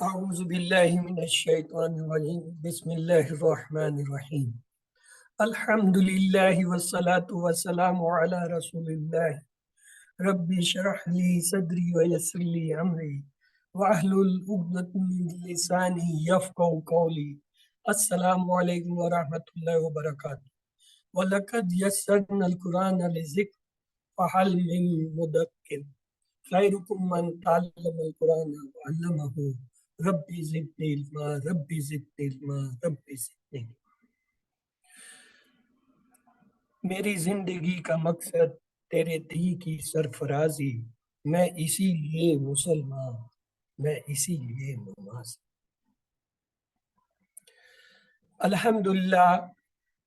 اعوذ باللہ من الشیطان الرجیم بسم اللہ الرحمن الرحیم الحمد للہ والصلاة والسلام علی رسول اللہ رب اشرح لی صدری ویسر لی امری واحلل عقدۃ من لسانی یفقہوا قولی السلام علیکم ورحمۃ اللہ وبرکاتہ وَلَقَدْ يَسَّرْنَا الْقُرْآنَ لِلذِّكْرِ فَهَلْ مِن مُّدَّكِرٍ خَيْرُكُم مَّن تَعَلَّمَ الْقُرْآنَ وَعَلَّمَهُ ربی زدنی علما ربی زدنی علما ربی زدنی علما۔ میری زندگی کا مقصد تیرے دی کی سرفرازی، میں اسی لیے مسلمان، میں اسی لیے نماز۔ الحمدللہ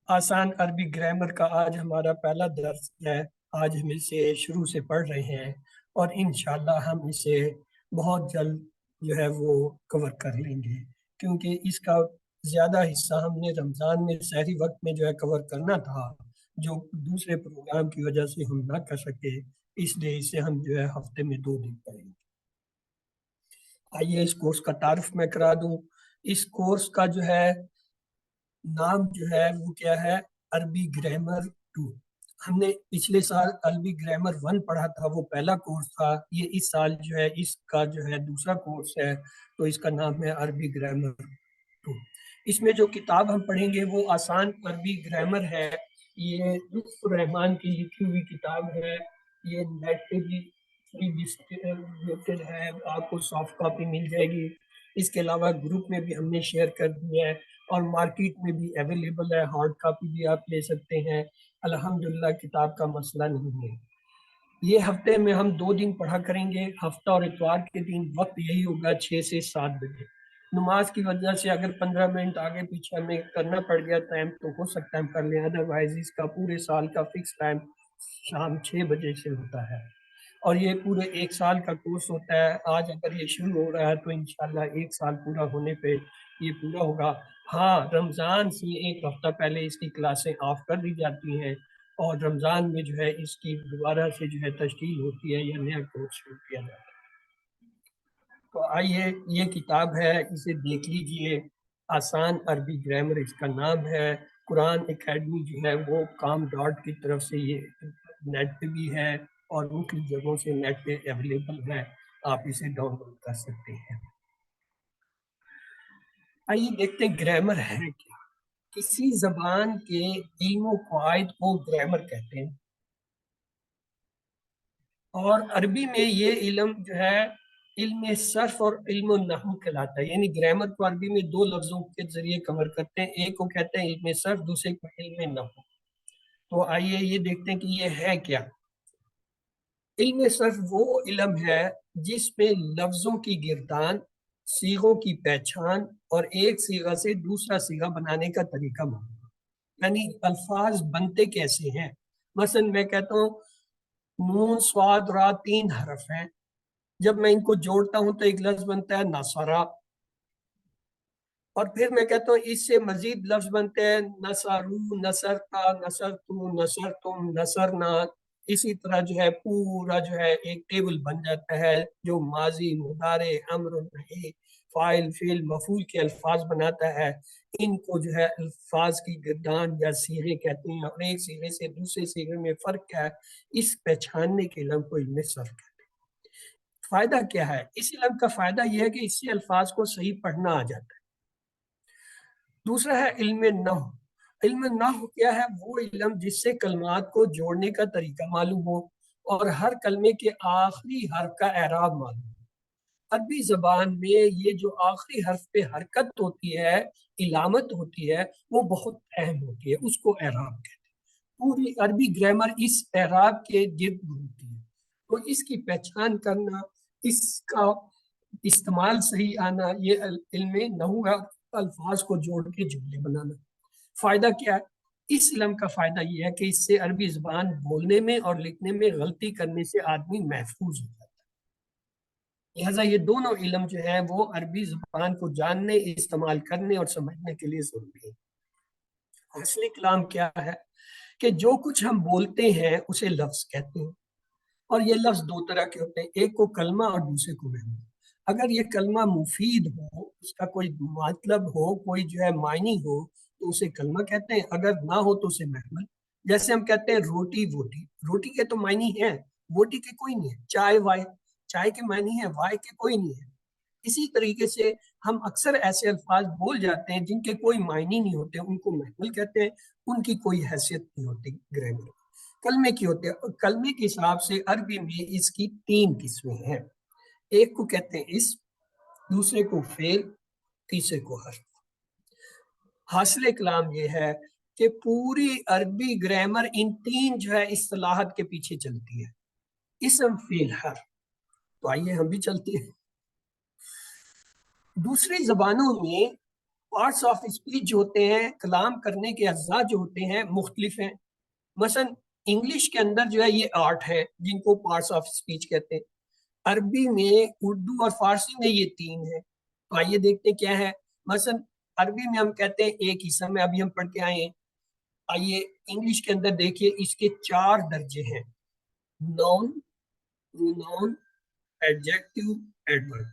آسان عربی گرامر کا آج ہمارا پہلا درس ہے۔ آج ہم اسے شروع سے پڑھ رہے ہیں اور انشاءاللہ ہم اسے بہت جلد جو ہے وہ کور کر لیں گے، کیونکہ اس کا زیادہ حصہ ہم نے رمضان میں سحری وقت میں جو ہے کور کرنا تھا، جو دوسرے پروگرام کی وجہ سے ہم نہ کر سکے، اس لیے اسے ہم جو ہے ہفتے میں 2 دن پڑھیں گے۔ آئیے اس کورس کا تعارف میں کرا دوں۔ اس کورس کا جو ہے نام جو ہے وہ کیا ہے؟ عربی گرامر 2۔ ہم نے پچھلے سال عربی گرامر 1 پڑھا تھا، وہ پہلا کورس تھا۔ یہ اس سال جو ہے اس کا جو ہے دوسرا کورس ہے، تو اس کا نام ہے عربی گرامر 2۔ اس میں جو کتاب ہم پڑھیں گے وہ آسان عربی گرامر ہے۔ یہ لطف الرحمان کی لکھی ہوئی کتاب ہے۔ یہ نیٹ پہ بھی فری ڈسٹریبیوٹڈ ہے، آپ کو سافٹ کاپی مل جائے گی۔ اس کے علاوہ گروپ میں بھی ہم نے شیئر کر دی ہے اور مارکیٹ میں بھی اویلیبل ہے، ہارڈ کاپی بھی آپ لے سکتے ہیں۔ الحمدللہ کتاب کا مسئلہ نہیں ہے۔ یہ ہفتے میں ہم 2 دن پڑھا کریں گے، ہفتہ اور اتوار کے دن وقت یہی ہوگا 6 سے 7 بجے۔ نماز کی وجہ سے اگر 15 منٹ آگے پیچھے ہمیں کرنا پڑ گیا ٹائم تو ہو سکتا ہے ہم کر لیں، ادروائز اس کا پورے سال کا فکس ٹائم شام 6 بجے سے ہوتا ہے اور یہ پورے 1 سال کا کورس ہوتا ہے۔ آج اگر یہ شروع ہو رہا ہے تو انشاءاللہ 1 سال پورا ہونے پہ یہ پورا ہوگا۔ ہاں، رمضان سے 1 ہفتہ پہلے اس کی کلاسیں آف کر دی جاتی ہیں اور رمضان میں جو ہے اس کی دوبارہ سے جو ہے تشکیل ہوتی ہے یا نیا کورس شروع کیا جاتا ہے۔ تو آئیے، یہ کتاب ہے، اسے دیکھ لیجئے۔ آسان عربی گرامر اس کا نام ہے۔ قرآن اکیڈمی جو ہے وہ کام ڈاٹ کی طرف سے یہ نیٹ پہ بھی ہے اور مختلف جگہوں سے نیٹ پہ اویلیبل ہے، آپ اسے ڈاؤن لوڈ کر سکتے ہیں۔ آئیے دیکھتے ہیں گرامر ہے کیا۔ کسی زبان کے علم و قواعد کو گرامر کہتے ہیں، اور عربی میں یہ علم جو ہے علم صرف اور علم النحو کہلاتا ہے۔ یعنی گرامر کو عربی میں 2 لفظوں کے ذریعے کور کرتے ہیں، ایک کو کہتے ہیں علم صرف، دوسرے کو علم نحو۔ تو آئیے یہ دیکھتے ہیں کہ یہ ہے کیا۔ علم صرف وہ علم ہے جس میں لفظوں کی گردان، صیغوں کی پہچان اور ایک صیغہ سے دوسرا صیغہ بنانے کا طریقہ معلوم ہے۔ یعنی الفاظ بنتے کیسے ہیں۔ مثلا میں کہتا ہوں نون صاد را 3 حرف ہیں، جب میں ان کو جوڑتا ہوں تو ایک لفظ بنتا ہے نصرہ، اور پھر میں کہتا ہوں اس سے مزید لفظ بنتے ہیں نصرو، نصرتا، نصرتو، نصرتم، نصرنا۔ اسی طرح جو ہے پورا جو ہے ایک ٹیبل بن جاتا ہے جو ماضی، مضارع، امر، نہی، فاعل، فعل، مفعول کے الفاظ بناتا ہے۔ ان کو جو ہے الفاظ کی گردان یا صیغے کہتے ہیں، اور ایک صیغے سے دوسرے صیغے میں فرق کیا ہے، اس پہچاننے کے علم کو علم صرف کہتے ہیں۔ فائدہ کیا ہے اس علم کا؟ فائدہ یہ ہے کہ اس سے الفاظ کو صحیح پڑھنا آ جاتا ہے۔ دوسرا ہے علم نحو۔ علم نحو کیا ہے؟ وہ علم جس سے کلمات کو جوڑنے کا طریقہ معلوم ہو اور ہر کلمے کے آخری حرف کا اعراب معلوم ہو۔ عربی زبان میں یہ جو آخری حرف پہ حرکت ہوتی ہے، علامت ہوتی ہے، وہ بہت اہم ہوتی ہے، اس کو اعراب کہتے ہیں۔ پوری عربی گرامر اس اعراب کے گرد ہوتی ہے، تو اس کی پہچان کرنا، اس کا استعمال صحیح آنا، یہ علم نحو ہے، الفاظ کو جوڑ کے جملے بنانا۔ فائدہ کیا ہے اس علم کا؟ فائدہ یہ ہے کہ اس سے عربی زبان بولنے میں اور لکھنے میں غلطی کرنے سے آدمی محفوظ ہو جاتا ہے۔ لہٰذا یہ دونوں علم جو ہے وہ عربی زبان کو جاننے، استعمال کرنے اور سمجھنے کے لیے ضروری ہے۔ اصلی کلام کیا ہے کہ جو کچھ ہم بولتے ہیں اسے لفظ کہتے ہیں، اور یہ لفظ 2 طرح کے ہوتے ہیں، ایک کو کلمہ اور دوسرے کو محمود۔ اگر یہ کلمہ مفید ہو، اس کا کوئی مطلب ہو، کوئی جو ہے معنی ہو، تو اسے کلمہ کہتے ہیں، اگر نہ ہو تو اسے محمل. جیسے ہم کہتے ہیں روٹی ووٹی، روٹی کے تو معنی ہیں، ووٹی کے کوئی نہیں ہے. چائے وائے، چائے کے معنی ہے، وائے کے کوئی نہیں ہے. اسی طریقے سے ہم اکثر ایسے الفاظ بول جاتے ہیں جن کے کوئی معنی نہیں ہوتے، ان کو محمل کہتے ہیں، ان کی کوئی حیثیت نہیں ہوتی گرامر. کلمے کی ہوتے ہیں. کلمے کے حساب سے عربی میں اس کی 3 قسمیں ہیں. ایک کو کہتے ہیں اسم، دوسرے کو فعل، تیسرے کو حرف. حاصل کلام یہ ہے کہ پوری عربی گرامر ان 3 جو ہے اصطلاحات کے پیچھے چلتی ہے، اسم فعل حرف. تو آئیے ہم بھی چلتے ہیں. دوسری زبانوں میں پارٹس آف اسپیچ جو ہوتے ہیں، کلام کرنے کے اجزاء جو ہوتے ہیں مختلف ہیں. مثلا انگلش کے اندر جو ہے یہ 8 ہے جن کو پارٹس آف اسپیچ کہتے ہیں. عربی میں، اردو اور فارسی میں یہ 3 ہے. تو آئیے دیکھتے ہیں کیا ہے. مثلا عربی میں ہم کہتے ہیں ایک اسم ہے، ابھی ہم پڑھ کے آئے ہیں. آئیے انگلش کے اندر دیکھیے، اس کے 4 درجے ہیں: نون، پرونون، ایڈجیکٹو، ایڈورب.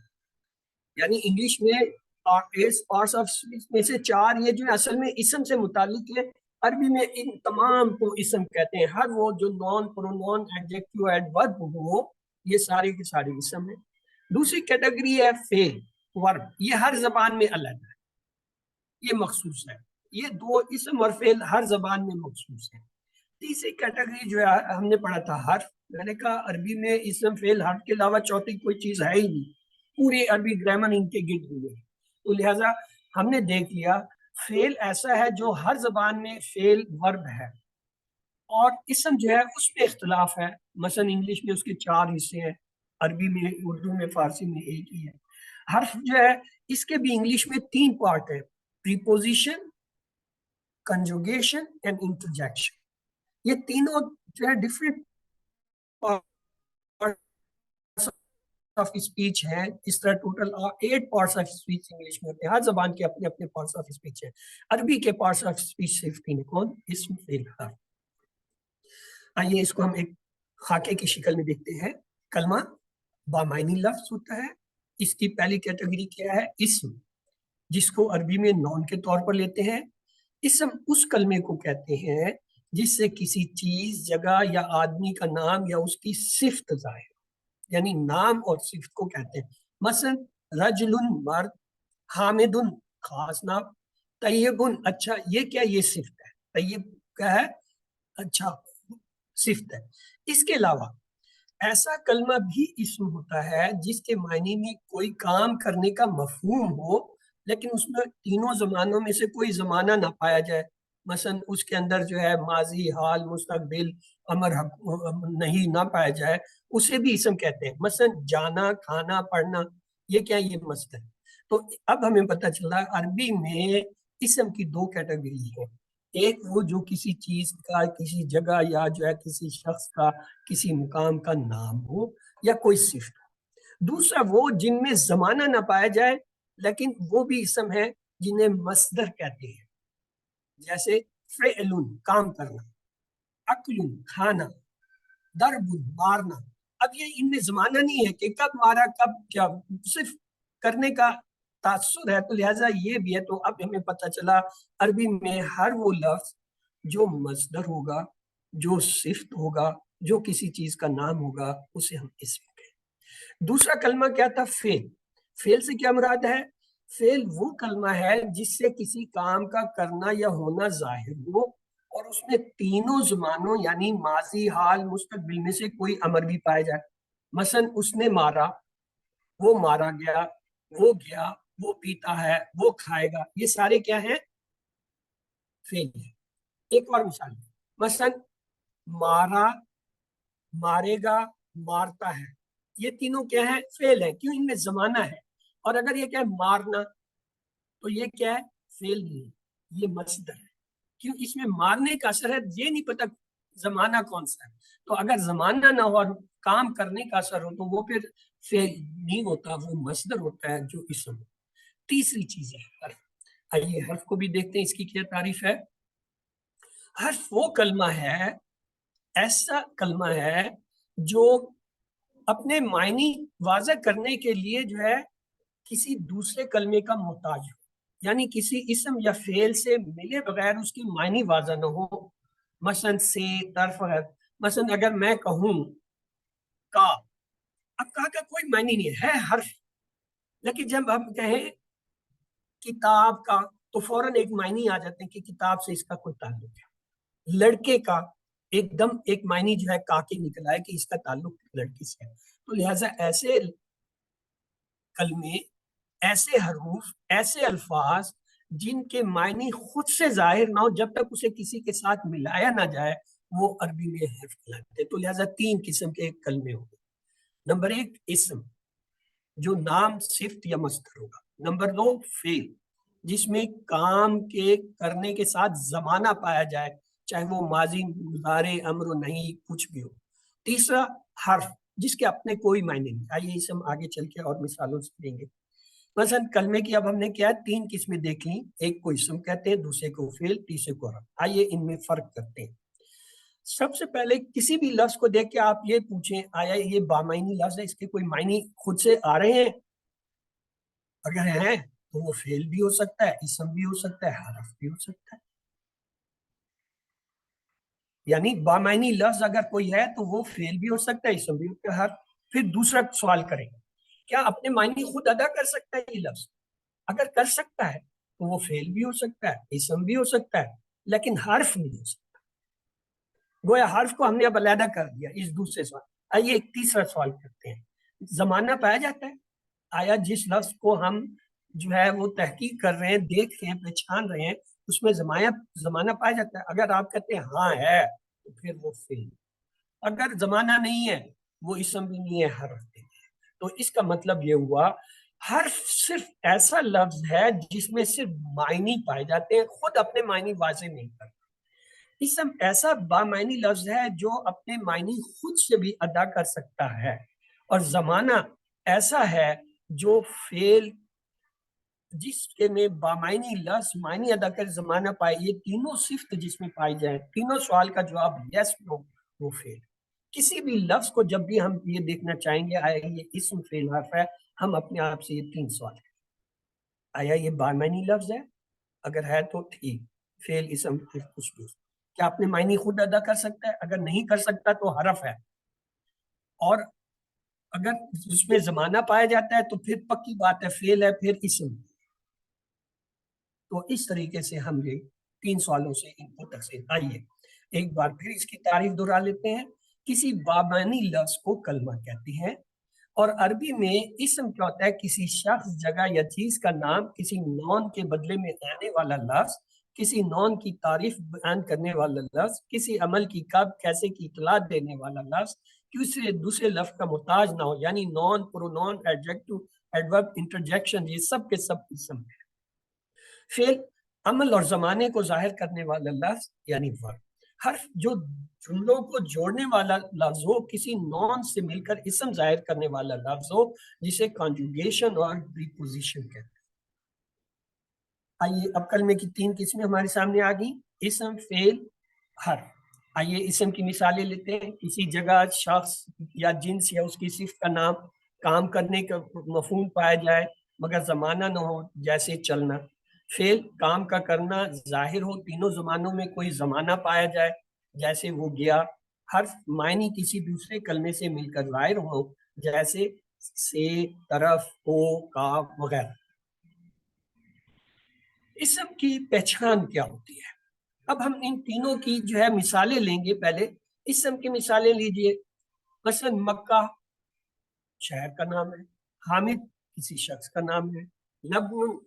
یعنی انگلش میں 8 پارٹس آف اسپیچ میں سے 4 یہ جو اصل میں اسم سے متعلق ہے. عربی میں ان تمام کو اسم کہتے ہیں. ہر وہ جو نون، پرونون، ایڈجیکٹو، ایڈورب ہو، یہ سارے کے سارے اسم ہیں. دوسری کیٹیگری ہے فعل، ورب. یہ ہر زبان میں الگ ہے، یہ مخصوص ہے. یہ 2 اسم اور فعل ہر زبان میں مخصوص ہے. تیسری کیٹیگری جو ہے ہم نے پڑھا تھا حرف. میں نے کہا عربی میں اسم فعل حرف کے علاوہ چوتھی کوئی چیز ہے ہی نہیں، پوری عربی گرامر ان کے گرد ہوئے. تو لہٰذا ہم نے دیکھ لیا فعل ایسا ہے جو ہر زبان میں فعل ورب ہے، اور اسم جو ہے اس میں اختلاف ہے. مثلا انگلش میں اس کے 4 حصے ہیں، عربی میں، اردو میں، فارسی میں ایک ہی ہے. حرف جو ہے اس کے بھی انگلش میں 3 پارٹ ہے: پریپوزیشن، کنجوگیشن اینڈ انٹرجیکشن. یہ تینوں جو ہے ڈفرینٹ پارٹس آف اسپیچ ہیں. اس طرح total 8 parts of speech English میں ہوتے ہیں. ہر زبان کے اپنے اپنے پارٹس آف اسپیچ ہیں. عربی کے پارٹس آف اسپیچ صرف 3 ہیں. کون؟ اسم، فعل، حرف. آئیے اس کو ہم ایک خاکے کی شکل میں دیکھتے ہیں. کلمہ بامعنی لفظ ہوتا ہے. اس کی پہلی کیٹیگری کیا ہے؟ اسم، جس کو عربی میں نون کے طور پر لیتے ہیں. اسم اس کلمے کو کہتے ہیں جس سے کسی چیز، جگہ یا آدمی کا نام یا اس کی صفت ظاہر، یعنی نام اور صفت کو کہتے ہیں. مثلا رجل، مرد، حامد، خاص نام، طیب، اچھا. یہ کیا؟ یہ صفت ہے. طیب کیا ہے؟ اچھا، صفت ہے. اس کے علاوہ ایسا کلمہ بھی اسم ہوتا ہے جس کے معنی میں کوئی کام کرنے کا مفہوم ہو، لیکن اس میں تینوں زمانوں میں سے کوئی زمانہ نہ پایا جائے. مثلا اس کے اندر جو ہے ماضی، حال، مستقبل، امر نہیں نہ پایا جائے، اسے بھی اسم کہتے ہیں. مثلا جانا، کھانا، پڑھنا، یہ کیا؟ یہ مصدر. تو اب ہمیں پتہ چلا عربی میں اسم کی 2 کیٹیگری ہیں. ایک وہ جو کسی چیز کا، کسی جگہ یا جو ہے کسی شخص کا، کسی مقام کا نام ہو یا کوئی صفت. دوسرا وہ جن میں زمانہ نہ پایا جائے لیکن وہ بھی اسم ہے، جنہیں مصدر کہتے ہیں. جیسے فعل، کام کرنا، اکل، کھانا، ضرب، مارنا. اب یہ ان میں زمانہ نہیں ہے کہ کب مارا، کب کیا، صرف کرنے کا تاثر ہے. تو لہٰذا یہ بھی ہے. تو اب ہمیں پتہ چلا عربی میں ہر وہ لفظ جو مصدر ہوگا، جو صفت ہوگا، جو کسی چیز کا نام ہوگا، اسے ہم اسم کہیں. دوسرا کلمہ کیا تھا؟ فعل. فعل سے کیا مراد ہے؟ فعل وہ کلمہ ہے جس سے کسی کام کا کرنا یا ہونا ظاہر ہو، اور اس میں تینوں زمانوں یعنی ماضی، حال، مستقبل میں سے کوئی امر بھی پایا جائے. مثلا اس نے مارا، وہ مارا گیا، وہ گیا، وہ پیتا ہے، وہ کھائے گا. یہ سارے کیا ہیں؟ فعل ہے. ایک اور مثال، مثلا مارا، مارے گا، مارتا ہے. یہ تینوں کیا ہے؟ فعل ہے. کیوں؟ ان میں زمانہ ہے. اور اگر یہ کیا ہے؟ مارنا، تو یہ کیا ہے؟ فعل نہیں ہے، یہ مصدر ہے. کیوں؟ اس میں مارنے کا اثر ہے، یہ نہیں پتہ زمانہ کون سا ہے. تو اگر زمانہ نہ ہو اور کام کرنے کا اثر ہو تو وہ پھر فعل نہیں ہوتا، وہ مصدر ہوتا ہے جو اسم. تیسری چیز ہے حرف. آئیے حرف کو بھی دیکھتے ہیں، اس کی کیا تعریف ہے. حرف وہ کلمہ ہے، ایسا کلمہ ہے جو اپنے معنی واضح کرنے کے لیے جو ہے کسی دوسرے کلمے کا محتاج ہو، یعنی کسی اسم یا فعل سے ملے بغیر اس کی معنی واضح نہ ہو، مثلا سے، طرف ہے۔ مثلا اگر میں کہوں کا، اب کا کوئی معنی نہیں ہے حرف، لیکن جب ہم کہیں کتاب کا تو فوراً ایک معنی آ جاتے ہیں کہ کتاب سے اس کا کوئی تعلق ہے۔ لڑکے کا ایک دم ایک معنی جو ہے کا کے نکلا ہے کہ اس کا تعلق لڑکی سے ہے۔ تو لہٰذا ایسے کلمے، ایسے حروف، ایسے الفاظ جن کے معنی خود سے ظاہر نہ ہو جب تک اسے کسی کے ساتھ ملایا نہ جائے، وہ عربی میں حرف کہلاتے ہیں۔ تو لہٰذا تین قسم کے کلمے ہوں گے۔ نمبر ایک اسم جو نام، صفت یا مصدر ہوگا۔ نمبر دو فعل جس میں کام کے کرنے کے ساتھ زمانہ پایا جائے، چاہے وہ ماضی، مضارع، امر و نہیں، کچھ بھی ہو۔ تیسرا حرف جس کے اپنے کوئی معنی نہیں۔ آئیے اسے ہم آگے چل کے اور مثالوں سے لیں گے۔ مثلا کلمے کی اب ہم نے کیا تین قسمیں دیکھ لی، ایک کو اسم کہتے ہیں، دوسرے کو فعل، تیسرے کو حرف۔ آئیے ان میں فرق کرتے ہیں۔ سب سے پہلے کسی بھی لفظ کو دیکھ کے آپ یہ پوچھیں آیا یہ بامعنی لفظ ہے، اس کے کوئی معنی خود سے آ رہے ہیں؟ اگر ہیں تو وہ فعل بھی ہو سکتا ہے، اسم بھی ہو سکتا ہے، حرف بھی ہو سکتا ہے۔ یعنی بامعنی لفظ اگر کوئی ہے تو وہ فعل بھی ہو سکتا ہے، اسم بھی ہو سکتا ہے، حرف۔ پھر دوسرا سوال کریں، کیا اپنے معنی خود ادا کر سکتا ہے یہ لفظ؟ اگر کر سکتا ہے تو وہ فعل بھی ہو سکتا ہے، اسم بھی ہو سکتا ہے، لیکن حرف نہیں ہو سکتا۔ گویا حرف کو ہم نے اب علیحدہ کر دیا اس دوسرے سوال۔ آئیے ایک تیسرا سوال کرتے ہیں، زمانہ پایا جاتا ہے؟ آیا جس لفظ کو ہم جو ہے وہ تحقیق کر رہے ہیں، دیکھ رہے ہیں، پہچان رہے ہیں، اس میں زمانہ پایا جاتا ہے؟ اگر آپ کہتے ہیں ہاں ہے تو پھر وہ فعل۔ اگر زمانہ نہیں ہے، وہ اسم بھی نہیں ہے، حرف بھی نہیں ہے۔ تو اس کا مطلب یہ ہوا حرف صرف ایسا لفظ ہے جس میں صرف معنی پائے جاتے ہیں، خود اپنے معنی واضح نہیں کرتا۔ اسم ایسا بامعنی لفظ ہے جو اپنے معنی خود سے بھی ادا کر سکتا ہے، اور زمانہ ایسا ہے جو فعل جس کے میں بامعنی لفظ معنی ادا کر زمانہ پائے، یہ تینوں صفت جس میں پائی جائیں، تینوں سوال کا جواب یس نو وہ فعل۔ کسی بھی لفظ کو جب بھی ہم یہ دیکھنا چاہیں گے آیا یہ اسم فعل حرف ہے، ہم اپنے آپ سے یہ تین سوال کریں، آیا یہ بامعنی لفظ ہے؟ اگر ہے تو ٹھیک، فعل، اسم، پھر کچھ بھی، کیا اپنے معنی خود ادا کر سکتا ہے؟ اگر نہیں کر سکتا تو حرف ہے، اور اگر اس میں زمانہ پایا جاتا ہے تو پھر پکی بات ہے فعل ہے، پھر اسم۔ تو اس طریقے سے ہم یہ تین سوالوں سے ان کو تقسیم۔ آئیے ایک بار پھر اس کی تعریف دہرا لیتے ہیں۔ کسی بامعنی لفظ کو کلمہ کہتے ہیں، اور عربی میں اسم کیا ہوتا ہے؟ کسی شخص، جگہ یا چیز کا نام، کسی نون کے بدلے میں آنے والا لفظ، کسی نون کی تعریف بیان کرنے والا لفظ، کسی عمل کی کب کیسے کی اطلاع دینے والا لفظ، کسی دوسرے لفظ کا محتاج نہ ہو، یعنی نون، پرونون، ایڈجیکٹو، ایڈورب، انٹرجیکشن، یہ سب کے سب اسم ہے۔ فعل عمل اور زمانے کو ظاہر کرنے والا لفظ یعنی ورب۔ حرف جو جملوں کو جوڑنے والا لفظ ہو، کسی نون سے مل کر اسم ظاہر کرنے والا لفظ ہو، جسے کانجوگیشن اور پریپوزیشن کہتے ہیں۔ آئیے اب کلمے کی تین قسمیں ہمارے سامنے آ گئی، اسم، فعل، حرف۔ آئیے اسم کی مثالیں لیتے ہیں۔ کسی جگہ، شخص یا جنس یا اس کی صفت کا نام، کام کرنے کا مفہوم پایا جائے مگر زمانہ نہ ہو، جیسے چلنا۔ فعل کام کا کرنا ظاہر ہو، تینوں زمانوں میں کوئی زمانہ پایا جائے، جیسے وہ گیا۔ حرف معنی کسی دوسرے کلمے سے مل کر ظاہر ہو، جیسے سے، طرف، ہو، کا وغیرہ۔ اسم کی پہچان کیا ہوتی ہے؟ اب ہم ان تینوں کی جو ہے مثالیں لیں گے۔ پہلے اسم کی مثالیں لیجئے۔ مثلا مکہ شہر کا نام ہے، حامد کسی شخص کا نام ہے، لبن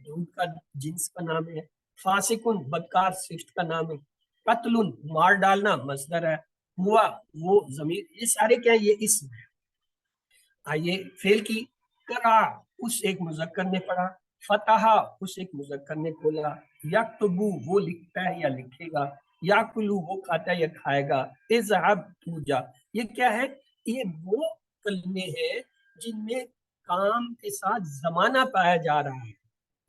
دودھ کا جنس کا نام ہے، فاسقن بدکار صفت کا نام ہے، قتل مار ڈالنا مصدر ہے، ہوا وہ ضمیر، یہ سارے کیا یہ اسم ہے۔ آئیے فعل کی، کرا اس ایک مذکر نے پڑھا، فتح اس ایک مذکر نے کھولا، یکتبو وہ لکھتا ہے یا لکھے گا، یاکلو وہ کھاتا ہے یا کھائے گا، اذهب تو جا۔ یہ کیا ہے؟ یہ وہ کلمے ہیں جن میں کام کے ساتھ زمانہ پایا جا رہا ہے،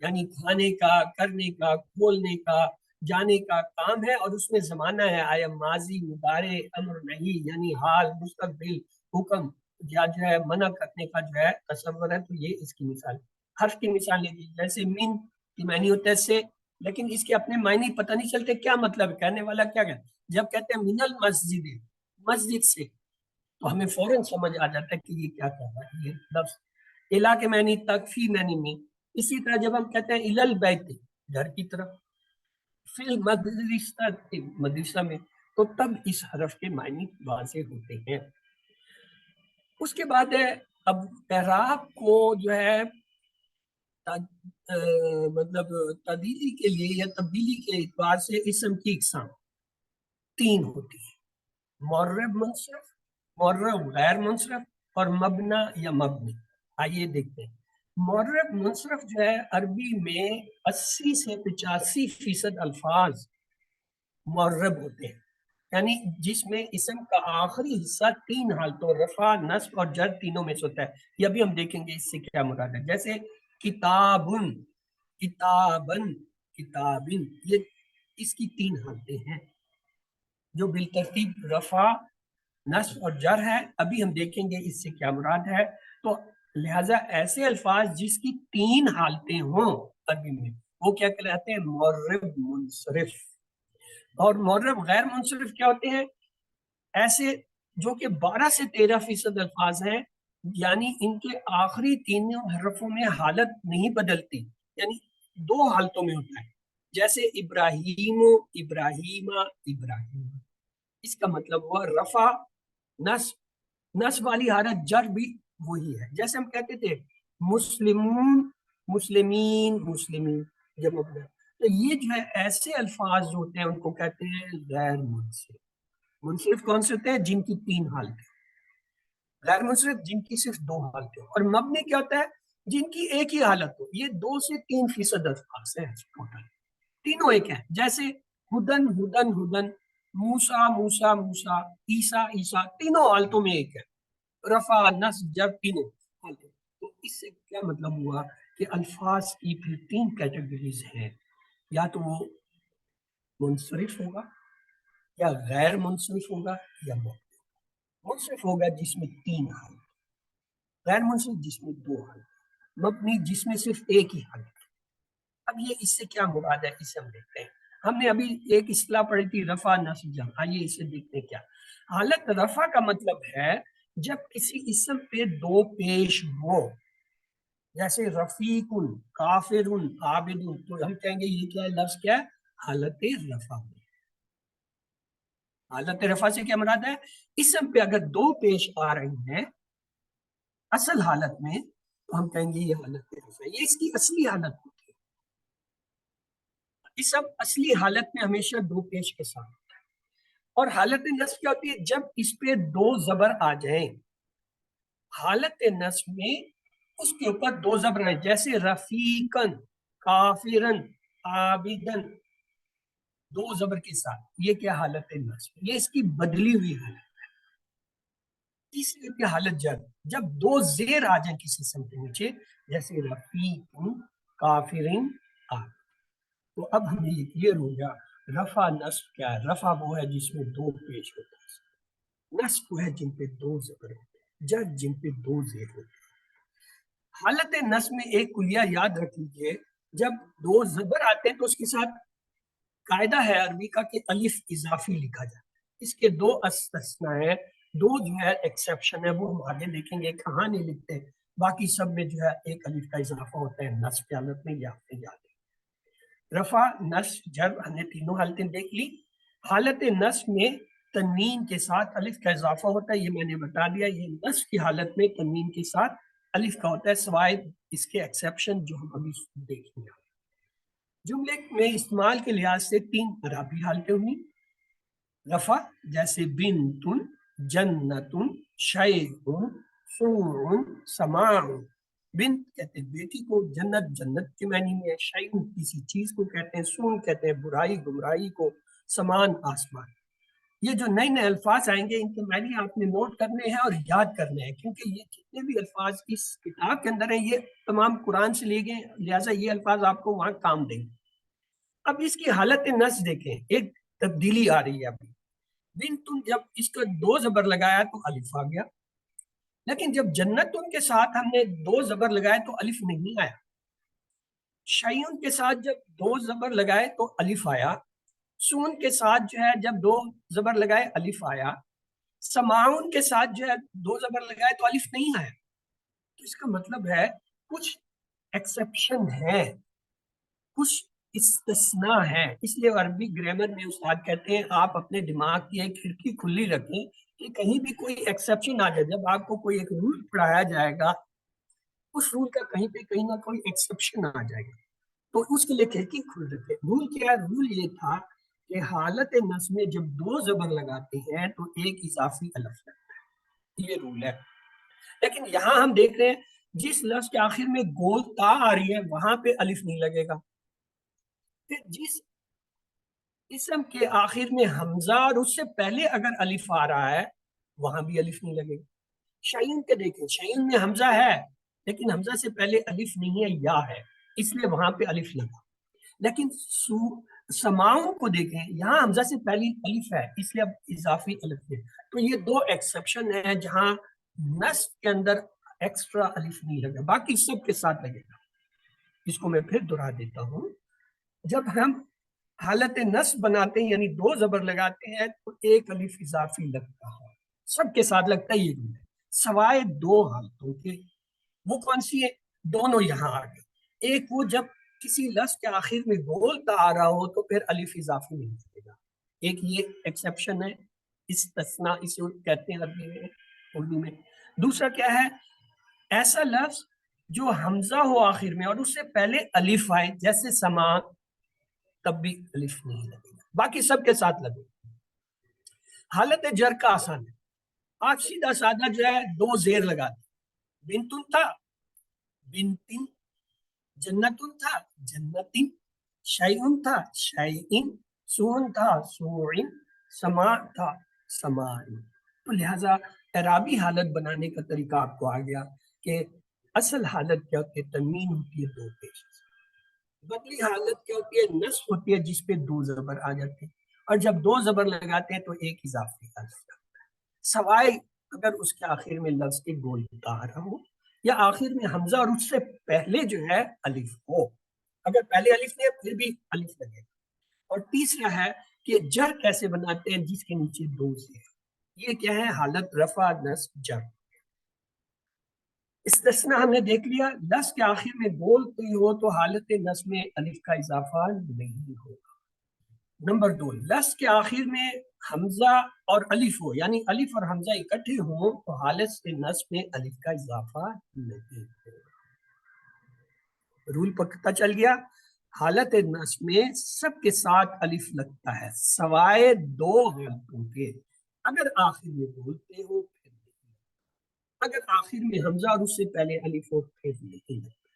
یعنی کھانے کا، کرنے کا، کھولنے کا، جانے کا کام ہے، اور اس میں زمانہ ہے، آیا ماضی، مضارع، امر نہیں، یعنی حال، مستقبل، حکم، یا جو ہے منع کرنے کا جو ہے تصور ہے، تو یہ اس کی مثال ہے۔ حرف کی مثال لیجیے، جیسے من کی معنی ہوتا ہے سے، لیکن اس کے اپنے معنی پتہ نہیں چلتے کیا مطلب ہے، کہنے والا کیا کہتا ہے۔ جب کہتے ہیں من المسجد، مسجد سے، تو ہمیں فوراً سمجھ آ جاتا ہے کہ یہ کیا کہہ رہا ہے یہ لفظ۔ الا کے معنی تک، فی معنی میں۔ اسی طرح جب ہم کہتے ہیں الل بیت، گھر کی طرف، فی المدرسہ، مدرسہ میں، تو تب اس حرف کے معنی واضح ہوتے ہیں۔ اس کے بعد ہے اب اعراب کو جو ہے مطلب تبدیلی کے لیے یا تبدیلی کے اعتبار سے اسم کی اقسام تین ہوتی ہیں: معرب منصرف، معرب غیر منصرف، اور مبنا یا مبنی۔ آئیے دیکھتے ہیں۔ معرب منصرف جو ہے عربی میں 80 سے 85% الفاظ معرب ہوتے ہیں، یعنی جس میں اسم کا آخری حصہ تین حالتوں رفع، نصب اور جر تینوں میں سے ہوتا ہے۔ یہ بھی ہم دیکھیں گے اس سے کیا مراد ہے۔ جیسے کتابن، کتابن، کتابن، یہ اس کی تین حالتیں ہیں جو بالترتیب رفع، نصب اور جر ہے۔ ابھی ہم دیکھیں گے اس سے کیا مراد ہے۔ تو لہٰذا ایسے الفاظ جس کی تین حالتیں ہوں عربی میں، وہ کیا کہلاتے ہیں؟ معرب منصرف۔ اور معرب غیر منصرف کیا ہوتے ہیں؟ ایسے جو کہ 12 سے 13% الفاظ ہیں، یعنی ان کے آخری تینوں حرفوں میں حالت نہیں بدلتی، یعنی دو حالتوں میں ہوتا ہے۔ جیسے ابراہیم، ابراہیمہ، ابراہیم، اس کا مطلب ہوا رفع، نصب، نصب والی حالت جر بھی وہی ہے۔ جیسے ہم کہتے تھے مسلمون، مسلمین، مسلمین، جب تو یہ جو ہے ایسے الفاظ جو ہوتے ہیں ان کو کہتے ہیں غیر منصرف۔ منصرف کون سے ہوتے ہیں؟ جن کی تین حالتیں۔ غیر منصرف جن کی صرف دو حالتیں ہوں۔ اور مبنی کیا ہوتا ہے؟ جن کی ایک ہی حالت ہو۔ یہ 2 سے 3% الفاظ ہیں ٹوٹل، تینوں ایک ہیں۔ جیسے ہدن، ہدن، ہدن، موسیٰ، موسیٰ، موسیٰ، عیسیٰ، عیسیٰ، تینوں حالتوں میں ایک ہے۔ رفع، نصب، جر، تینوں حالتیں۔ تو اس سے کیا مطلب ہوا کہ الفاظ کی پھر 3 کیٹیگریز ہیں، یا تو وہ منصرف ہوگا، یا غیر منصرف ہوگا، یا منصرف ہوگا جس میں 3 حالت، غیر منصرف جس میں 2 حالت، مبنی جس میں صرف ایک ہی حالت۔ اب یہ اس سے کیا مراد ہے اسے ہم دیکھتے ہیں۔ ہم نے ابھی ایک اصطلاح پڑھی تھی رفع، نصب، جر، آئیے اسے دیکھتے ہیں کیا حالت۔ رفع کا مطلب ہے جب کسی اسم پہ 2 پیش ہو، جیسے رفیق، کافر، عابد، تو ہم کہیں گے یہ کیا ہے؟ لفظ کیا ہے؟ حالت رفع۔ حالت رفع سے کیا مراد ہے؟ اسم پہ اگر 2 پیش آ رہی ہیں اصل حالت میں، تو ہم کہیں گے یہ حالت رفع ہے، یہ اس کی اصلی حالت ہوتی ہے۔ اسم اصلی حالت میں ہمیشہ 2 پیش کے ساتھ ہوتا ہے۔ اور حالت نصب کیا ہوتی ہے؟ جب اس پہ 2 زبر آ جائیں۔ حالت نصب میں اس کے اوپر 2 زبر ہیں، جیسے رفیقن، کافرن، عابدن، 2 زبر کے ساتھ، یہ کیا حالت نصب؟ یہ اس کی بدلی ہوئی حالت ہے۔ تیسری کی حالت جر، جب 2 زیر آ جائیں کسی اسم کے نیچے، جیسے رفیقن، کافرن، عابد۔ تو اب ہمیں یہ کلیئر ہو گیا رفع نصب کیا ہے۔ رفع وہ ہے جس میں 2 پیش ہوتے ہیں، نصب وہ ہے جن پہ 2 زبر ہوتے ہیں، جر جن پہ 2 زیر ہوتے ہیں۔ حالت نصب میں ایک کلیہ یاد رکھ لیجئے، جب 2 زبر آتے ہیں تو اس کے ساتھ قاعدہ ہے عربی کا کہ الف اضافی لکھا جاتا ہے۔ اس کے 2 استثناء ہیں، 2 جو ہے ایکسیپشن ہے، وہ ہم آگے دیکھیں گے، کہاں نہیں لکھتے، باقی سب میں جو ہے ایک الف کا اضافہ ہوتا ہے نصب کی حالت میں، یا یاد ہے۔ رفع، نصب، جر، ہم نے تینوں حالتیں دیکھ لی۔ حالت نصب میں تنوین کے ساتھ الف کا اضافہ ہوتا ہے، یہ میں نے بتا دیا۔ یہ نصب کی حالت میں تنوین کے ساتھ الف کا ہوتا ہے، سوائے اس کے ایکسیپشن جو ہم ابھی دیکھیں گے۔ جملے میں استعمال کے لحاظ سے 3 اعرابی حالتیں ہوئی۔ رفع جیسے بنتن، جنتن، شیء، سوء، سماع۔ بنت کہتے ہیں بیٹی کو، جنت جنت کے معنی میں، شیء کسی چیز کو کہتے ہیں، سوء کہتے ہیں برائی گمراہی کو، سمان آسمان۔ یہ جو نئے نئے الفاظ آئیں گے ان کے معنی آپ نے نوٹ کرنے ہیں اور یاد کرنے ہیں، کیونکہ یہ جتنے بھی الفاظ اس کتاب کے اندر ہیں یہ تمام قرآن سے لیے گئے، لہٰذا یہ الفاظ آپ کو وہاں کام دیں گے۔ اب اس کی حالت نصب دیکھیں، ایک تبدیلی آ رہی ہے ابھی۔ بنتن، جب اس کا 2 زبر لگایا تو الف آ گیا، لیکن جب جنتن کے ساتھ ہم نے دو زبر لگائے تو الف نہیں آیا. شیون کے ساتھ جب دو زبر لگائے تو الف آیا. سون کے ساتھ جو ہے جب دو زبر لگائے الف آیا. سماؤن کے ساتھ جو ہے دو زبر لگائے تو الف نہیں آیا. تو اس کا مطلب ہے کچھ ایکسیپشن ہے, کچھ استثناء ہے. اس لیے عربی گرامر میں استاد کہتے ہیں آپ اپنے دماغ کی ایک کھڑکی کھلی رکھیں کہ کہیں بھی کوئی ایکسیپشن آ جائے. جب آپ کو کوئی ایک رول پڑھایا جائے گا, اس رول کا کہیں پہ کہیں نہ کوئی ایکسیپشن آ جائے گا, تو اس کے لیے کھڑکی کھل رکھے. رول کیا ہے؟ رول یہ تھا کہ حالت نصب میں جب دو زبر لگاتے ہیں تو ایک اضافی الف لگتا ہے, یہ رول ہے. لیکن یہاں ہم دیکھ رہے ہیں جس لفظ کے آخر میں گول تا آ رہی ہے وہاں پہ الف نہیں لگے گا. پھر جس اسم کے آخر میں حمزہ اور اس سے پہلے اگر الف آ رہا ہے وہاں بھی الف نہیں لگے گا. شعین کے دیکھیں, شعین میں حمزہ ہے لیکن حمزہ سے پہلے الف نہیں ہے, یا ہے, اس لیے وہاں پہ الف لگا. لیکن سماؤں کو دیکھیں, یہاں حمزہ سے پہلی الف ہے اس لیے اب اضافی الف ہے. تو یہ دو ایکسیپشن ہیں جہاں نصب کے اندر ایکسٹرا الف نہیں لگا, باقی سب کے ساتھ لگے گا. اس کو میں پھر دہرا دیتا ہوں. جب ہم حالت نصب بناتے ہیں یعنی دو زبر لگاتے ہیں تو ایک الف اضافی لگتا ہے, سب کے ساتھ لگتا ہے. یہ رول ہے سوائے دو حالتوں کے. وہ کون سی ہے؟ دونوں یہاں آ گئے. ایک وہ جب کسی لفظ کے آخر میں بولتا آ رہا ہو تو پھر الف اضافی نہیں لگے گا, ایک یہ ایکسیپشن ہے, استثناء اسے کہتے ہیں عربی میں, اردو میں. دوسرا کیا ہے؟ ایسا لفظ جو حمزہ ہو آخر میں اور اس سے پہلے الف آئے, جیسے سما, تب بھی الف نہیں لگے گا, باقی سب کے ساتھ لگے گا. حالت جر کا آسان ہے, آپ سیدھا سادہ جو ہے دو زیر لگا دیں. بنتن تھا بنتن, جنتن تھا جنتن, شیئن تھا شیئن, سون تھا سوئن, سما تھا سمائن. تو لہٰذا اعرابی حالت بنانے کا طریقہ آپ کو آ گیا کہ اصل حالت کیا ہوتی ہے؟ تنوین ہوتی ہے دو پیش. بدلی حالت کیا ہوتی ہے؟ نصب ہوتی ہے جس پہ دو زبر آ جاتے ہیں, اور جب دو زبر لگاتے ہیں تو ایک اضافی الف لگتا ہے, سوائے اگر اس کے آخر میں لفظ کے گول آ رہا ہو یا آخر میں حمزہ اور اس سے پہلے جو ہے الف ہو. اگر پہلے الف نہیں ہے پھر بھی الف لگے گا. اور تیسرا ہے کہ جر کیسے بناتے ہیں؟ جس کے نیچے دو زیر. یہ کیا ہے؟ حالت رفع نصب جر. استثناء ہم نے دیکھ لیا, لفظ کے آخر میں گول کوئی ہو تو حالت نصب میں الف کا اضافہ نہیں ہوگا. نمبر دو, لفظ کے آخر میں حمزہ اور الف ہو, یعنی الف اور حمزہ اکٹھے ہوں تو حالت نصب میں الف کا اضافہ نہیں ہوگا. رول پتہ چل گیا. حالت نصب میں سب کے ساتھ الف لگتا ہے سوائے دو حالتوں کے. اگر آخر میں بولتے ہو پھر نہیں, اگر آخر میں حمزہ اور اس سے پہلے الف ہو پھر نہیں لگتا,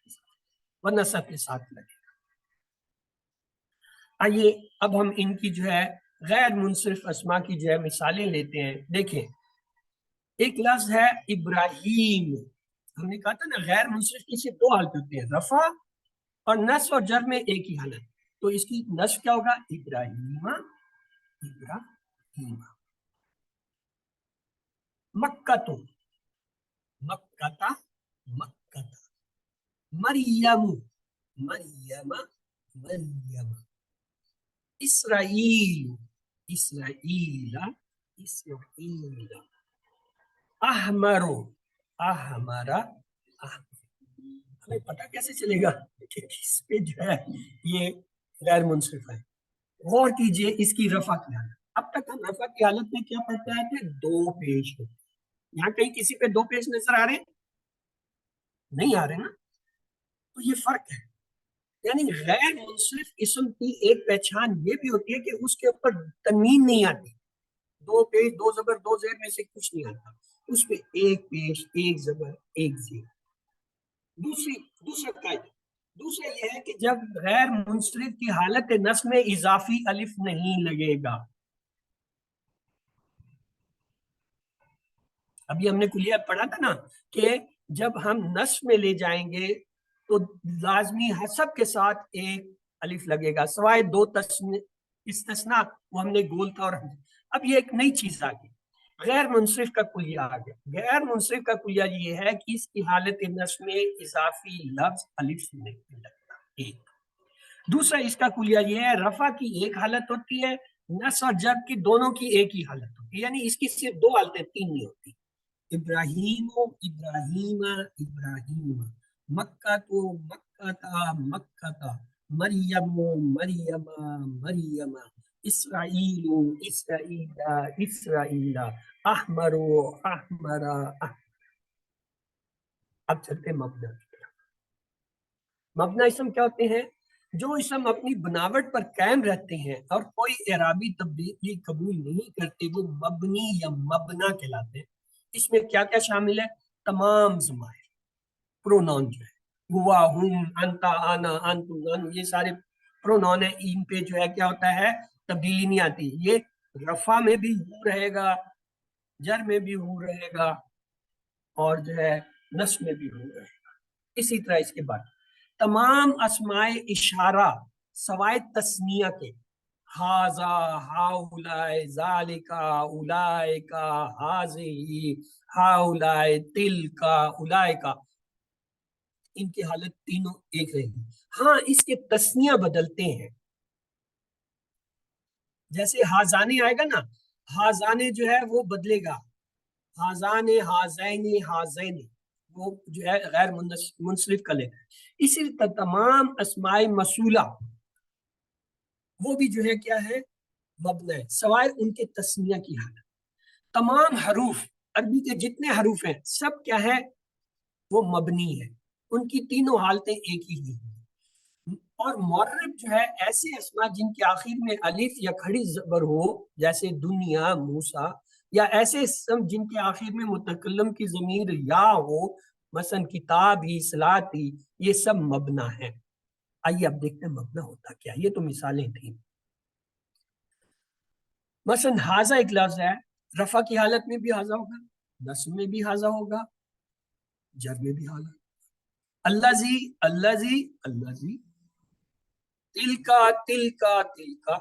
ورنہ سب کے ساتھ لگے گا. آئیے اب ہم ان کی جو ہے غیر منصرف اسما کی جو ہے مثالیں لیتے ہیں. دیکھیں, ایک لفظ ہے ابراہیم. ہم نے کہا تھا نا غیر منصرف کی صرف دو حالت ہوتے ہیں, رفع اور نصب اور جر میں ایک ہی حالت. تو اس کی نصب کیا ہوگا؟ ابراہیم ابراہیم. مکہ مکہ مکہ, مریم مریم مریم, اسرائیل اسرائیل اسرائیل, احمر احمر. ہمیں پتہ کیسے چلے گا کہ اس پہ جو ہے یہ غیر منصرف ہے؟ غور کیجئے اس کی رفع کی حالت. اب تک ہم رفع کی حالت میں کیا پڑھتے ہیں کہ دو پیش ہوتے ہیں. یہاں کہیں کسی پہ دو پیش نظر آ رہے ہیں؟ نہیں آ رہے نا. تو یہ فرق ہے. یعنی غیر منصرف اسم کی ایک پہچان یہ بھی ہوتی ہے کہ اس کے اوپر تنوین نہیں آتی, دو پیش دو زبر دو زیر میں سے کچھ نہیں آتا, اس پہ ایک پیش ایک زبر ایک زیر. دوسرا قاعدہ دوسرا یہ ہے کہ جب غیر منصرف کی حالت نصب میں اضافی الف نہیں لگے گا. ابھی ہم نے کلیہ پڑھا تھا نا کہ جب ہم نصب میں لے جائیں گے تو لازمی حسب کے ساتھ ایک الف لگے گا سوائے دو استثناء, وہ ہم نے گول تھا. اور اب یہ ایک نئی چیز آ گئی, غیر منصرف کا کلیہ آ گیا. غیر منصرف کا کلیہ یہ ہے کہ اس کی حالت نصب میں اضافی لفظ الف سے نہیں لگتا. ایک دوسرا اس کا کلیہ یہ ہے رفع کی ایک حالت ہوتی ہے, نصب اور جر کی دونوں کی ایک ہی حالت ہوتی ہے, یعنی اس کی صرف دو حالتیں, تین نہیں ہوتی. ابراہیم ابراہیم ابراہیم, مکہ تو مکہ تا مکہ تا, مریم مریم مریم, اسرائیل اسرائیل اسرائیل, احمر احمر. اب چلتے مبنا. مبنا اسم کیا ہوتے ہیں؟ جو اسم اپنی بناوٹ پر قائم رہتے ہیں اور کوئی اعرابی تبدیلی قبول نہیں کرتے, وہ مبنی یا مبنا کہلاتے ہیں. اس میں کیا کیا شامل ہے؟ تمام ضمائر, پرونون جو ہے, ہوا ہم انتا آنا انتم ان, یہ سارے پرونون ہیں. ان پہ جو ہے کیا ہوتا ہے, تبدیلی نہیں آتی. یہ رفع میں بھی ہو رہے گا, جر میں بھی ہو رہے گا, اور جو ہے نصب میں بھی ہو رہے گا. اسی طرح اس کے بعد تمام اسماء اشارہ سوائے تسنیہ کے, ہاذا ہاؤلائے ذالکا اولائکا ہاذی ہاؤلائے تلکا اولائکا, ان کی حالت تینوں ایک رہے گی. ہاں اس کے تسنیہ بدلتے ہیں, جیسے ہازانے آئے گا نا, ہازانے جو ہے وہ بدلے گا, ہازانے ہازین ہازین, وہ جو ہے غیر منصرف کا لے. اسی طرح تمام اسماء موصولہ وہ بھی جو ہے کیا ہے, مبنی ہے, سوائے ان کے تسنیہ کی حالت. تمام حروف, عربی کے جتنے حروف ہیں سب کیا ہے, وہ مبنی ہے, ان کی تینوں حالتیں ایک ہی ہیں. اور معرب جو ہے ایسے اسماء جن کے آخر میں الف یا کھڑی زبر ہو, جیسے دنیا موسیٰ, یا ایسے اسم جن کے آخر میں متکلم کی ضمیر یا ہو, مثلا کتابی صلاتی, یہ سب مبنا ہے. آئیے اب دیکھتے ہیں مبنا ہوتا کیا. یہ تو مثالیں تھیں. مثلا حاضہ ایک لفظ ہے, رفع کی حالت میں بھی حاضہ ہوگا, نصب میں بھی حاضہ ہوگا, جر میں بھی حاضہ. الذی الذی الذی, تلکا تلکا تلکا,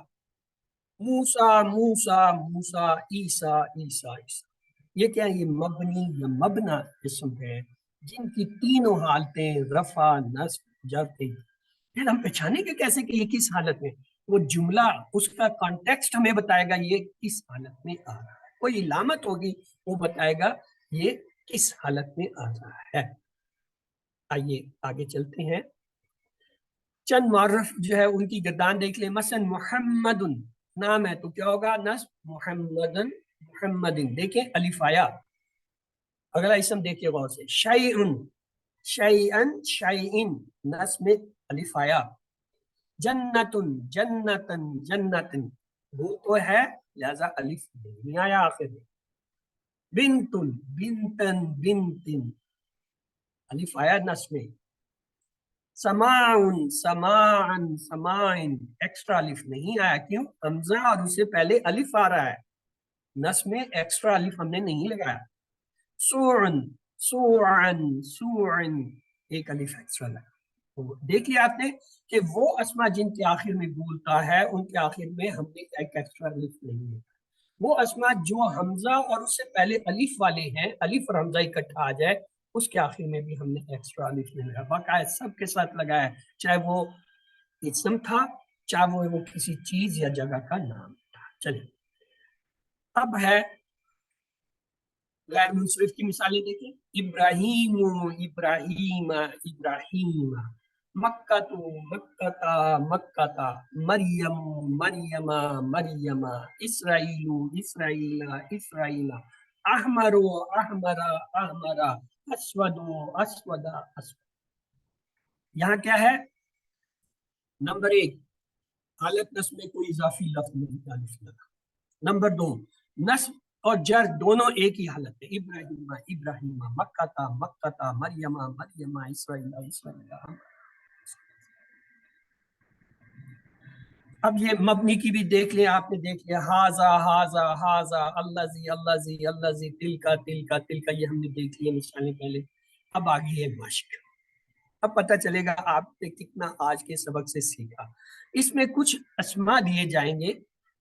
موسیٰ موسیٰ موسیٰ, عیسیٰ عیسیٰ عیسیٰ. یہ کیا ہے؟ یہ مبنی یا مبنا اسم ہے جن کی تینوں حالتیں رفع نصب جر تھی. پھر ہم پہچانیں گے کیسے کہ یہ کس حالت میں, وہ جملہ اس کا کانٹیکسٹ ہمیں بتائے گا یہ کس حالت میں آ رہا ہے. کوئی علامت ہوگی وہ بتائے گا یہ کس حالت میں آ رہا ہے. آئیے آگے چلتے ہیں. چند معرف جو ہے ان کی گردان دیکھ لیں. مثلا محمد نام ہے تو کیا ہوگا, نصب محمدن محمدن. دیکھیں الف آیا. اگلا اسم دیکھیے غور سے, شیئن شیئن شیئن, نصب میں الف آیا. جنتن جنتن جنتن, وہ تو ہے لہذا الف نہیں آیا آخر میں. بنتن بنتن بنتن, الف آیا نصب میں. سماعن سماعن سماعن, ایکسٹرا الف نہیں آیا. کیوں؟ حمزہ اور اس سے پہلے الف آ رہا ہے, نصب میں ایکسٹرا الف ہم نے نہیں لگایا. سوعن سوعن سوعن, ایک الف ایکسٹرا لگا. دیکھ لیا آپ نے کہ وہ اسما جن کے آخر میں بولتا ہے ان کے آخر میں ہم نے ایک ایکسٹرا الف نہیں لگا. وہ اسما جو حمزہ اور اس سے پہلے الف والے ہیں, الف اور حمزہ اکٹھا آ جائے, اس کے آخر میں بھی ہم نے ایکسٹرا الف نہیں لگا. باقاعدہ سب کے ساتھ لگایا, چاہے وہ اسم تھا چاہے وہ کسی چیز یا جگہ کا نام تھا. چلیے اب ہے غیر منصرف کی مثالیں دیکھیں. ابراہیم ابراہیم ابراہیم, مکہ تو مکہ تا مکہ تا, مریم مریم مریم, اسرائیل اسرائیل اسرائیل, احمر احمر احمر, اسود اسود اسود. یہاں کیا ہے؟ نمبر ایک, حالت نصب میں کوئی اضافی لفظ نہیں. نمبر دو, نصب اور جر دونوں ایک ہی حالت ہے. ابراہیم ابراہیم, مکہ تا مکہ تا, مریم مریم, اسرائیل اسرائیل. اب یہ مبنی کی بھی دیکھ لیں, آپ نے دیکھ لیا ہاذا ہاذا ہاذا, الذی الذی الذی, تلکا تلکا تلکا, یہ ہم نے دیکھ لیا مثالیں پہلے. اب آگے ہے مشق. اب پتہ چلے گا آپ نے کتنا آج کے سبق سے سیکھا. اس میں کچھ اسما دیے جائیں گے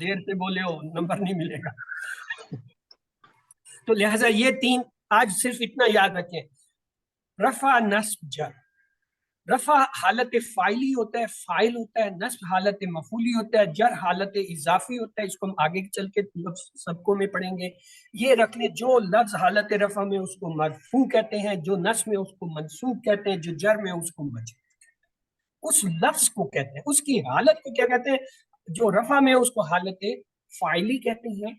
دیر سے بولے ہو نمبر نہیں ملے گا. تو لہٰذا یہ تین آج صرف اتنا یاد رکھیں. رفع نصب جر. رفع حالت فاعلی ہوتا ہے، فاعل ہوتا ہے، نصب حالت مفعولی ہوتا ہے، جر حالت اضافی ہوتا ہے. اس کو ہم آگے چل کے سبقوں میں پڑھیں گے. یہ رکھ لیں جو لفظ حالت رفع میں اس کو مرفوع کہتے ہیں، جو نصب میں اس کو منصوب کہتے ہیں، جو جر میں اس کو مجرور کہتے ہیں. اس لفظ کو کہتے ہیں، اس کی حالت کو کیا کہتے ہیں؟ جو رفع میں اس کو حالت فاعلی کہتے ہیں،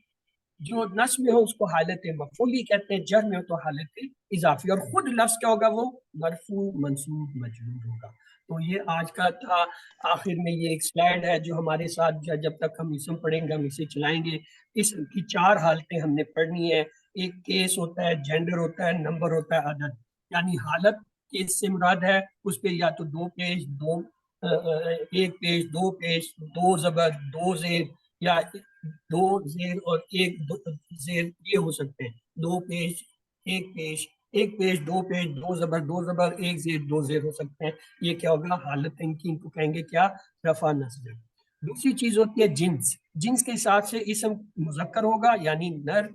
جو نصب میں ہو اس کو حالت مفعولی کہتے ہیں، جر میں ہو تو حالت اضافی. اور خود لفظ کیا ہوگا؟ وہ مرفوع منصوب مجرور ہوگا. تو یہ آج کا تھا. آخر میں یہ ایک سلائیڈ ہے جو ہمارے ساتھ جب تک ہم اسم پڑھیں گے ہم اسے چلائیں گے. اسم کی 4 حالتیں ہم نے پڑھنی ہے. ایک کیس ہوتا ہے، جینڈر ہوتا ہے، نمبر ہوتا ہے، عدد. یعنی حالت کیس سے مراد ہے اس پہ یا تو 2 پیش، 1 پیش، 2 پیش، 2 زبر، 2 زیر، یا 2 زیر اور 1 زیر یہ ہو سکتے ہیں. 2 پیش، 1 پیش، 1 پیش، 2 پیش، 2 زبر، 2 زبر، 1 زیر، 2 زیر ہو سکتے ہیں. یہ کیا ہوگا؟ حالت ان کی، ان کو کہیں گے کیا؟ رفع نصب. دوسری چیز ہوتی ہے جنس. جنس کے حساب سے اسم مذکر ہوگا یعنی نر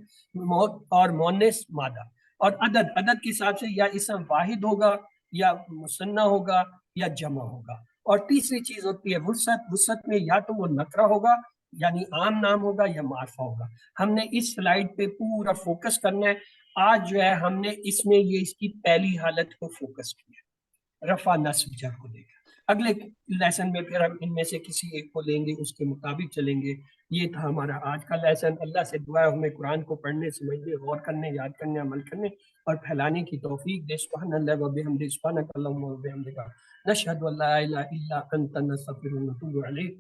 اور مؤنث مادہ. اور عدد، عدد کے حساب سے یا اسم واحد ہوگا یا مثنیٰ ہوگا یا جمع ہوگا. اور تیسری چیز ہوتی ہے وسعت. وسعت میں یا تو وہ نکرہ ہوگا یعنی عام نام ہوگا یا معرفہ ہوگا. ہم نے اس سلائیڈ پہ پورا فوکس کرنا ہے. آج جو ہے ہم نے اس میں یہ اس کی پہلی حالت کو فوکس کیا، رفع نصب جر کو دیکھا. اگلے لیسن میں پھر ہم ان میں سے کسی ایک کو لیں گے، اس کے مطابق چلیں گے. یہ تھا ہمارا آج کا لیسن. اللہ سے دعا ہے ہمیں قرآن کو پڑھنے، سمجھنے، غور کرنے، یاد کرنے، عمل کرنے اور پھیلانے کی توفیق دے. سبحان اللہ و بحمدہ، سبحانک اللہم و بحمدک، نشہد ان لا الہ الا انت، نستغفرک و نتوب الیک.